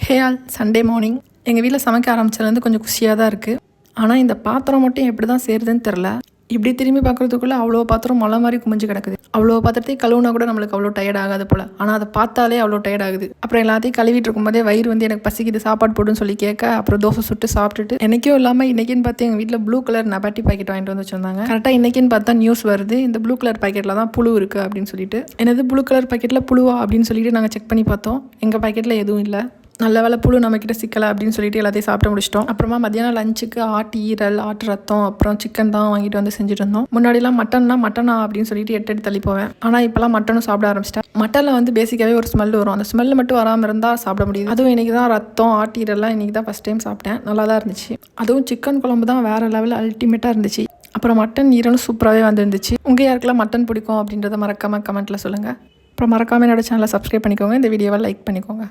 Hey all, Sunday morning எங்கள் வீட்டில் சமைக்க ஆரம்பிச்சதுலேருந்து கொஞ்சம் குஷியாக தான் இருக்குது. ஆனால் இந்த பாத்திரம் மட்டும் எப்படி தான் சேருதுன்னு தெரில. இப்படி திரும்பி பார்க்குறதுக்குள்ளே அவ்வளோ பாத்திரம் மலை மாதிரி குமிஞ்சு கிடக்குது. அவ்வளோ பாத்திரத்தையும் கழுவுனா கூட நம்மளுக்கு அவ்வளோ டயர்ட் ஆகாது போல். ஆனால் அதை பார்த்தாலே அவ்வளோ டயர்ட் ஆகுது. அப்புறம் எல்லாத்தையும் கழுவிட்டு இருக்கும்போதே வயிறு வந்து எனக்கு பசிக்குது, சாப்பாடு போடுன்னு சொல்லி கேட்க அப்புறம் தோசை சுட்டு சாப்பிட்டுட்டு என்றைக்கும் இல்லாமல் இன்றைக்கின்னு பார்த்து எங்கள் வீட்டில் ப்ளூ கலர் நபாட்டி பாக்கெட் வாங்கிட்டு வந்து வச்சுருந்தாங்க. கரெக்டாக இன்றைக்கின்னு பார்த்தா நியூஸ் வருது, இந்த ப்ளூ கலர் பாக்கெட்டில் தான் புழு இருக்குது அப்படின்னு சொல்லிட்டு. என்னது ப்ளூ கலர் பாக்கெட்டில் புழுவா அப்படின்னு சொல்லிட்டு நாங்கள் செக் பண்ணி பார்த்தோம். எங்கள் பாக்கெட்டில் எதுவும் இல்லை. நல்ல வேலை புழு நம்மக்கிட்ட சிக்கலை அப்படின்னு சொல்லிட்டு எல்லாத்தையும் சாப்பிட்டு முடிச்சிட்டோம். அப்புறமா மத்தியானம் லஞ்சுக்கு ஆட்டு ஈரல், ஆட்டு ரத்தம், அப்புறம் சிக்கன் தான் வாங்கிட்டு வந்து செஞ்சுட்டு இருந்தோம். முன்னாடிலாம் மட்டனா அப்படின்னு சொல்லிட்டு எட்டு தள்ளி போவேன். ஆனால் இப்போலாம் மட்டனும் சாப்பிட ஆரம்பிச்சிட்டேன். மட்டனில் வந்து பேசிக்காகவே ஒரு ஸ்மெல் வரும். அந்த ஸ்மெல் மட்டும் வராமல் இருந்தால் சாப்பிட முடியுது. அதுவும் இன்றைக்கி தான் ரத்தம், ஆட்டு ஈரல்லாம் இன்றைக்கி தான் ஃபஸ்ட் டைம் சாப்பிட்டேன். நல்லா தான் இருந்துச்சு. அதுவும் சிக்கன் குழம்பு தான் வேறு லெவலில் அல்டிமேட்டாக இருந்துச்சு. அப்புறம் மட்டன் ஈரலும் சூப்பராகவே வந்துருந்துச்சு. உங்கள் யாருக்கெல்லாம் மட்டன் பிடிக்கும் அப்படின்றத மறக்காமல் கமெண்ட்டில் சொல்லுங்கள். அப்புறம் மறக்காமல் என்னோட சேனலை சப்ஸ்கிரைப் பண்ணிக்கோங்க. இந்த வீடியோவை லைக் பண்ணிக்கோங்க.